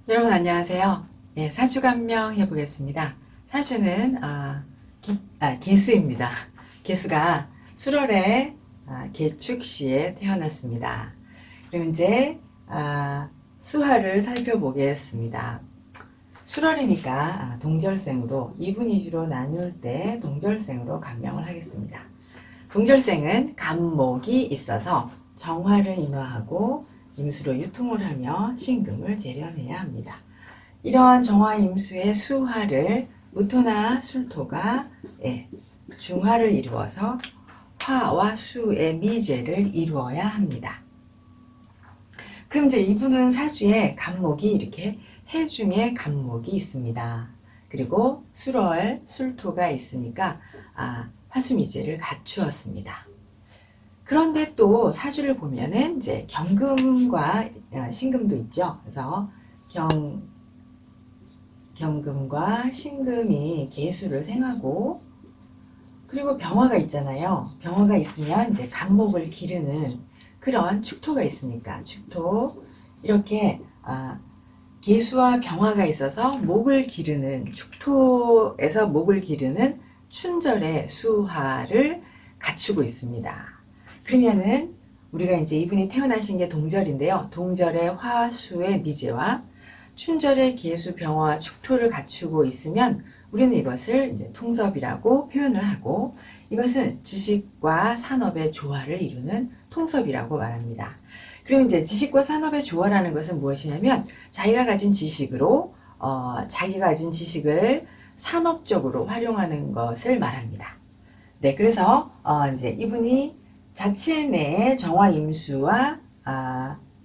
여러분 안녕하세요. 예, 사주감명 해보겠습니다. 사주는 개수입니다. 개수가 수월의 개축시에 태어났습니다. 그럼 이제 수화를 살펴보겠습니다. 수월이니까 동절생으로 이분위주로 나눌 때 동절생으로 감명을 하겠습니다. 동절생은 간목이 있어서 정화를 인화하고 임수로 유통을 하며 신금을 재련해야 합니다. 이러한 정화임수의 수화를 무토나 술토가 중화를 이루어서 화와 수의 미제를 이루어야 합니다. 그럼 이제 이분은 사주에 간목이 이렇게 해중에 간목이 있습니다. 그리고 술월, 술토가 있으니까 화수미제를 갖추었습니다. 그런데 또 사주를 보면은 이제 경금과 신금도 있죠. 그래서 경금과 신금이 계수를 생하고, 그리고 병화가 있잖아요. 병화가 있으면 이제 간목을 기르는 그런 축토가 있으니까 축토 이렇게 계수와 병화가 있어서 목을 기르는 축토에서 목을 기르는 춘절의 수화를 갖추고 있습니다. 그러면은 우리가 이제 이분이 태어나신 게 동절인데요. 동절의 화수의 미제와 춘절의 계수 병화 축토를 갖추고 있으면 우리는 이것을 이제 통섭이라고 표현을 하고, 이것은 지식과 산업의 조화를 이루는 통섭이라고 말합니다. 그럼 이제 지식과 산업의 조화라는 것은 무엇이냐면 자기가 가진 지식으로 자기가 가진 지식을 산업적으로 활용하는 것을 말합니다. 네, 그래서 이제 이분이 자체 내에 정화 임수와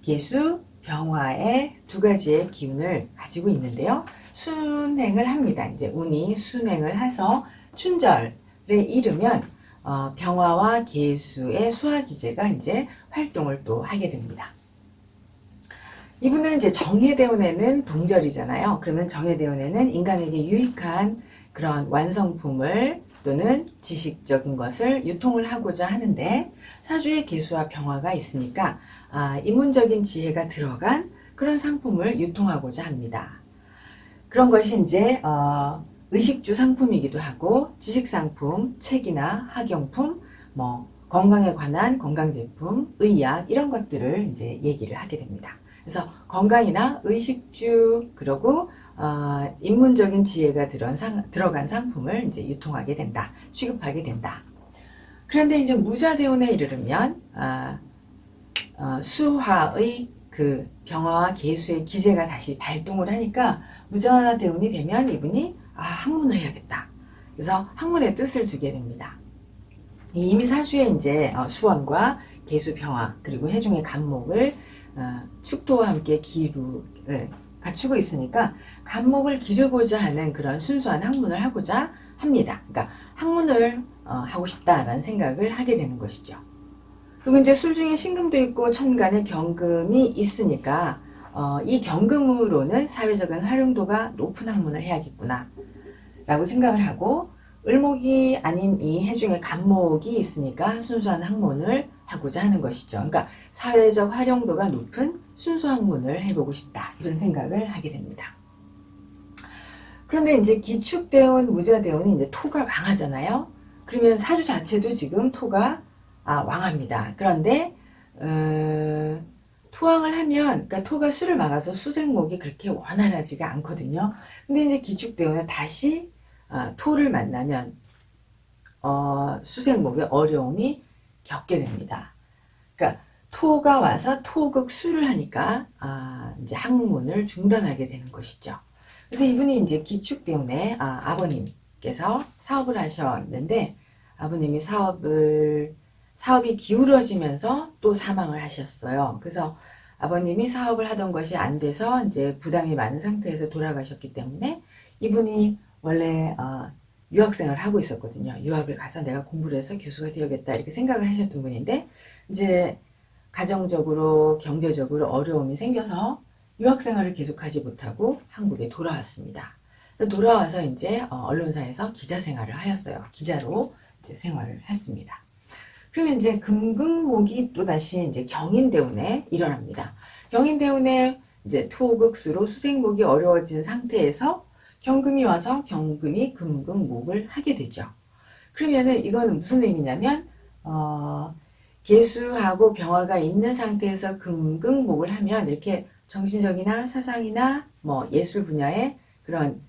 계수 병화의 두 가지의 기운을 가지고 있는데요. 순행을 합니다. 이제 운이 순행을 해서 춘절에 이르면 병화와 계수의 수화기제가 이제 활동을 또 하게 됩니다. 이분은 이제 정해대운에는 동절이잖아요. 그러면 정해대운에는 인간에게 유익한 그런 완성품을 또는 지식적인 것을 유통을 하고자 하는데, 사주의 계수와 병화가 있으니까 인문적인 지혜가 들어간 그런 상품을 유통하고자 합니다. 그런 것이 이제 의식주 상품이기도 하고 지식상품, 책이나 학용품, 뭐 건강에 관한 건강제품, 의약 이런 것들을 이제 얘기를 하게 됩니다. 그래서 건강이나 의식주, 그리고 인문적인 지혜가 들어간 상품을 이제 유통하게 된다, 취급하게 된다. 그런데 이제 무자대운에 이르면 수화의 그 병화와 계수의 기제가 다시 발동을 하니까 무자대운이 되면 이분이 학문을 해야겠다. 그래서 학문의 뜻을 두게 됩니다. 이미 사주에 이제 수원과 계수 병화 그리고 해중의 간목을 축토와 함께 갖추고 있으니까 간목을 기르고자 하는 그런 순수한 학문을 하고자 합니다. 그러니까 학문을 하고 싶다라는 생각을 하게 되는 것이죠. 그리고 이제 술 중에 신금도 있고 천간에 경금이 있으니까 이 경금으로는 사회적인 활용도가 높은 학문을 해야겠구나 라고 생각을 하고, 을목이 아닌 이 해중에 간목이 있으니까 순수한 학문을 하고자 하는 것이죠. 그러니까 사회적 활용도가 높은 순수 학문을 해보고 싶다, 이런 생각을 하게 됩니다. 그런데 이제 기축대운, 무자대운이 이제 토가 강하잖아요. 그러면 사주 자체도 지금 토가 왕합니다. 그런데 토왕을 하면, 그러니까 토가 수를 막아서 수생목이 그렇게 원활하지가 않거든요. 근데 이제 기축대운은 다시 토를 만나면 수생목의 어려움이 겪게 됩니다. 그러니까 토가 와서 토극수를 하니까 이제 학문을 중단하게 되는 것이죠. 그래서 이분이 이제 기축대운에 아버님께서 사업을 하셨는데, 아버님이 사업이 기울어지면서 또 사망을 하셨어요. 그래서 아버님이 사업을 하던 것이 안 돼서 이제 부담이 많은 상태에서 돌아가셨기 때문에 이분이 원래 유학생활을 하고 있었거든요. 유학을 가서 내가 공부를 해서 교수가 되어야겠다 이렇게 생각을 하셨던 분인데, 이제 가정적으로 경제적으로 어려움이 생겨서 유학생활을 계속하지 못하고 한국에 돌아왔습니다. 돌아와서 이제 언론사에서 기자 생활을 하였어요. 기자로 이제 생활을 했습니다. 그러면 이제 금극목이 또다시 이제 경인대운에 일어납니다. 경인대운에 이제 토극수로 수생목이 어려워진 상태에서 경금이 와서 경금이 금극목을 하게 되죠. 그러면은 이거는 무슨 의미냐면 개수하고 병화가 있는 상태에서 금극목을 하면 이렇게 정신적이나 사상이나 뭐 예술 분야의 그런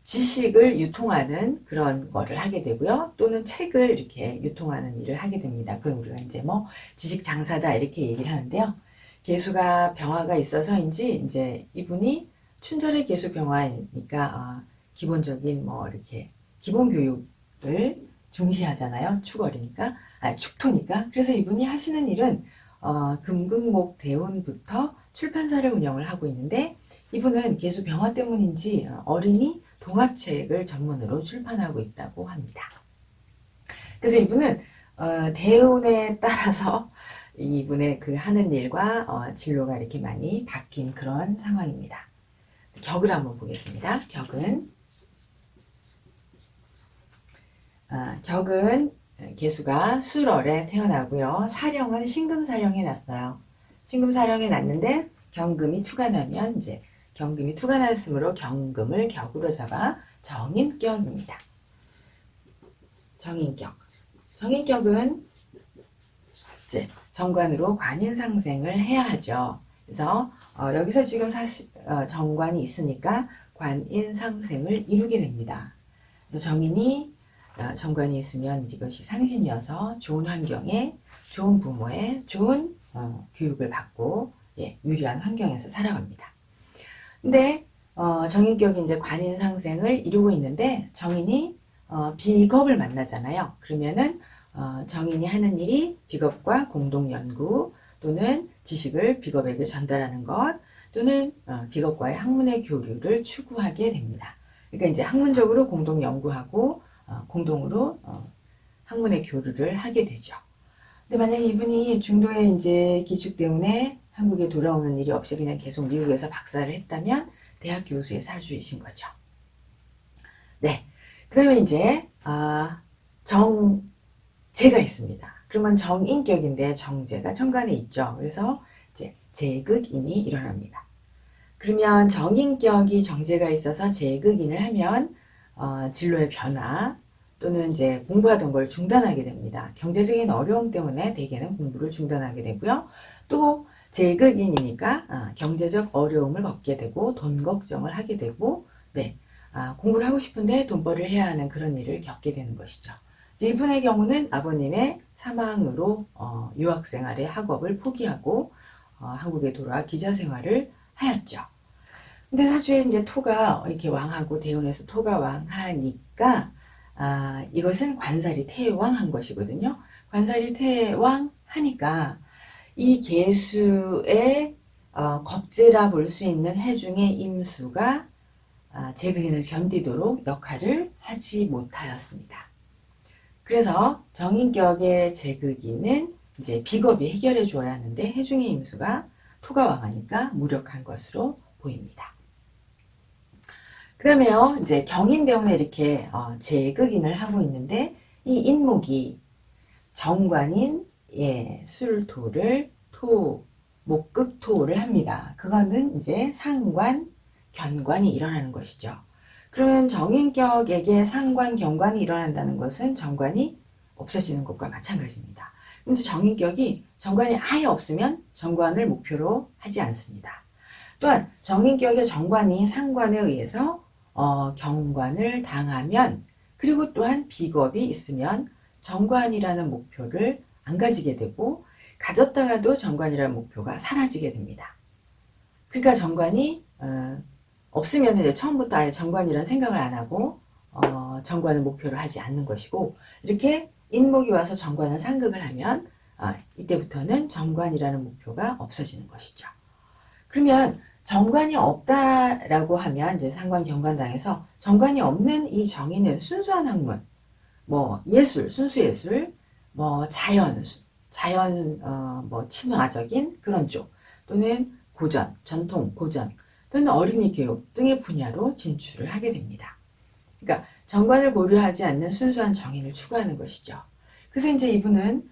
지식을 유통하는 그런 거를 하게 되고요. 또는 책을 이렇게 유통하는 일을 하게 됩니다. 그럼 우리가 이제 뭐 지식 장사다 이렇게 얘기를 하는데요. 개수가 병화가 있어서인지 이제 이분이 춘절의 개수 병화이니까 기본적인 뭐 이렇게 기본 교육을 중시하잖아요. 축월이니까 축토니까. 그래서 이분이 하시는 일은 금극목 대운부터 출판사를 운영을 하고 있는데 이분은 개수 병화 때문인지 어린이 동화책을 전문으로 출판하고 있다고 합니다. 그래서 이분은 대운에 따라서 이분의 그 하는 일과 진로가 이렇게 많이 바뀐 그런 상황입니다. 격을 한번 보겠습니다. 격은 개수가 술월에 태어나고요. 사령은 신금사령에 났어요. 신금사령에 났는데 경금이 투가 나면 이제 경금이 투가 났으므로 경금을 격으로 잡아 정인격입니다. 정인격은 이제 정관으로 관인상생을 해야 하죠. 그래서 여기서 지금 사실 정관이 있으니까 관인상생을 이루게 됩니다. 그래서 정관이 있으면 이것이 상신이어서 좋은 환경에 좋은 부모의 좋은 교육을 받고 유리한 환경에서 살아갑니다. 근데 정인격이 이제 관인상생을 이루고 있는데 정인이 비겁을 만나잖아요. 그러면은 정인이 하는 일이 비겁과 공동연구 또는 지식을 비겁에게 전달하는 것 또는 비겁과의 학문의 교류를 추구하게 됩니다. 그러니까 이제 학문적으로 공동연구하고 공동으로 학문의 교류를 하게 되죠. 근데 만약에 이분이 중도에 이제 기축 때문에 한국에 돌아오는 일이 없이 그냥 계속 미국에서 박사를 했다면 대학 교수의 사주이신 거죠. 네. 그 다음에 이제 정제가 있습니다. 그러면 정인격인데 정제가 천간에 있죠. 그래서 이제 제극인이 일어납니다. 그러면 정인격이 정제가 있어서 제극인을 하면 진로의 변화 또는 이제 공부하던 걸 중단하게 됩니다. 경제적인 어려움 때문에 대개는 공부를 중단하게 되고요. 또 제극인이니까 경제적 어려움을 겪게 되고 돈 걱정을 하게 되고 공부를 하고 싶은데 돈벌이를 해야 하는 그런 일을 겪게 되는 것이죠. 이분의 경우는 아버님의 사망으로 유학생활의 학업을 포기하고 한국에 돌아와 기자 생활을 하였죠. 근데 사주에 이제 토가 이렇게 왕하고 대운에서 토가 왕하니까 이것은 관살이 태왕한 것이거든요. 관살이 태왕하니까 이 계수의 겁재라 볼 수 있는 해중의 임수가 제극인을 견디도록 역할을 하지 못하였습니다. 그래서 정인격의 제극인은 이제 비겁이 해결해 줘야 하는데 해중의 임수가 토가 왕하니까 무력한 것으로 보입니다. 그 다음에요, 이제 경인대운에 이렇게 제극인을 하고 있는데 이 인목이 정관인 술토를 목극토를 합니다. 그거는 이제 상관, 견관이 일어나는 것이죠. 그러면 정인격에게 상관, 견관이 일어난다는 것은 정관이 없어지는 것과 마찬가지입니다. 근데 정인격이 정관이 아예 없으면 정관을 목표로 하지 않습니다. 또한 정인격의 정관이 상관에 의해서 경관을 당하면 그리고 또한 비겁이 있으면 정관이라는 목표를 안 가지게 되고 가졌다가도 정관이라는 목표가 사라지게 됩니다. 그러니까 정관이 없으면 이제 처음부터 아예 정관이라는 생각을 안 하고 정관을 목표로 하지 않는 것이고 이렇게 인목이 와서 정관을 상극을 하면 이때부터는 정관이라는 목표가 없어지는 것이죠. 그러면 정관이 없다라고 하면 이제 상관 경관당에서 정관이 없는 이 정의는 순수한 학문, 뭐 예술, 순수예술, 뭐 자연 뭐 친화적인 그런 쪽 또는 고전, 전통, 고전 또는 어린이 교육 등의 분야로 진출을 하게 됩니다. 그러니까 정관을 고려하지 않는 순수한 정인을 추구하는 것이죠. 그래서 이제 이분은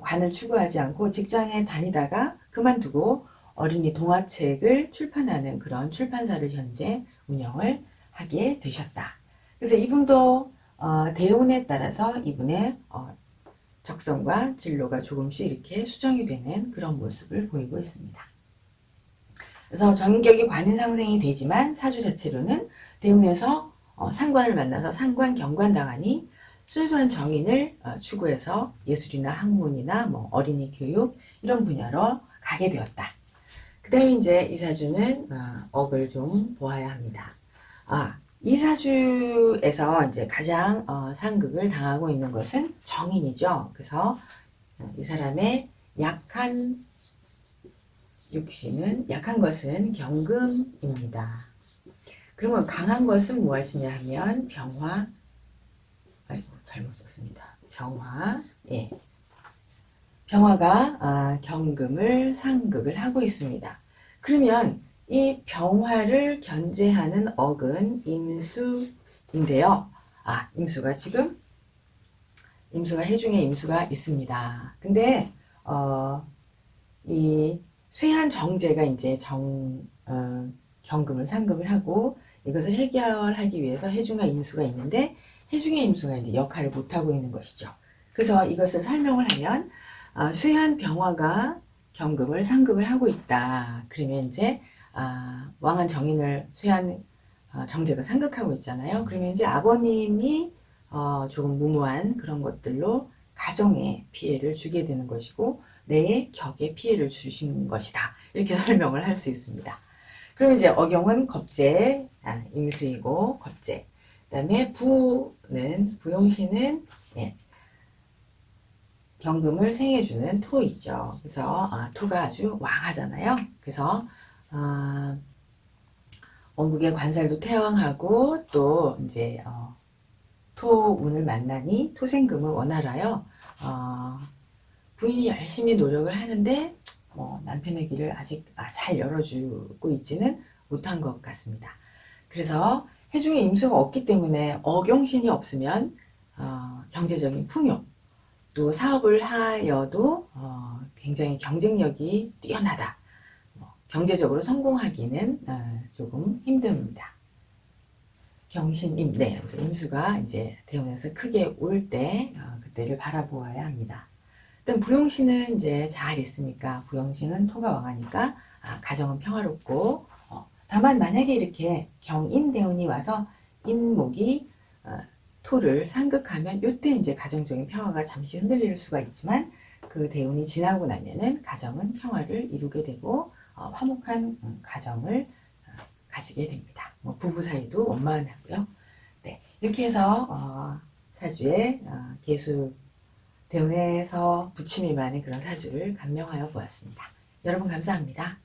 관을 추구하지 않고 직장에 다니다가 그만두고 어린이 동화책을 출판하는 그런 출판사를 현재 운영을 하게 되셨다. 그래서 이분도 대운에 따라서 이분의 적성과 진로가 조금씩 이렇게 수정이 되는 그런 모습을 보이고 있습니다. 그래서 전격이 관인상생이 되지만 사주 자체로는 대운에서 상관을 만나서 상관 경관 당하니 순수한 정인을 추구해서 예술이나 학문이나 뭐 어린이 교육 이런 분야로 가게 되었다. 그 다음에 이제 이 사주는 억을 좀 보아야 합니다. 이 사주에서 이제 가장 상극을 당하고 있는 것은 정인이죠. 그래서 이 사람의 약한 육신은 약한 것은 경금입니다. 그러면 강한 것은 무엇이냐 하면 병화. 아이고 잘못 썼습니다. 병화. 예. 병화가 경금을 상극을 하고 있습니다. 그러면 이 병화를 견제하는 억은 임수인데요. 임수가 지금 임수가 해중에 임수가 있습니다. 근데 이 쇠한 정제가 이제 경금을 상극을 하고 이것을 해결하기 위해서 해중과 임수가 있는데 해중의 임수가 이제 역할을 못하고 있는 것이죠. 그래서 이것을 설명을 하면 쇠한 병화가 경금을 상극을 하고 있다. 그러면 이제 왕한 정인을 쇠한 정제가 상극하고 있잖아요. 그러면 이제 아버님이 조금 무모한 그런 것들로 가정에 피해를 주게 되는 것이고 내 격에 피해를 주시는 것이다. 이렇게 설명을 할 수 있습니다. 그러면 이제 어경은 겁재, 임수이고 겁재. 그 다음에 부용신은 경금을 생해주는 토이죠. 그래서 토가 아주 왕하잖아요. 그래서 원국의 관살도 태왕하고 또 이제 토운을 만나니 토생금은 원활하여 부인이 열심히 노력을 하는데 남편의 길을 아직 잘 열어주고 있지는 못한 것 같습니다. 그래서 해중에 임수가 없기 때문에 어경신이 없으면 경제적인 풍요 또 사업을 하여도 굉장히 경쟁력이 뛰어나다. 경제적으로 성공하기는 조금 힘듭니다. 경신임, 네, 그래서 임수가 이제 대운에서 크게 올 때 그때를 바라보아야 합니다. 일단 부용신은 이제 잘 있으니까 부용신은 토가 왕하니까 가정은 평화롭고 다만 만약에 이렇게 경인대운이 와서 임목이 토를 상극하면 이때 이제 가정적인 평화가 잠시 흔들릴 수가 있지만 그 대운이 지나고 나면은 가정은 평화를 이루게 되고 화목한 가정을 가지게 됩니다. 부부 사이도 원만하고요. 네, 이렇게 해서 사주의 계수 대운에서 부침이 많은 그런 사주를 감명하여 보았습니다. 여러분 감사합니다.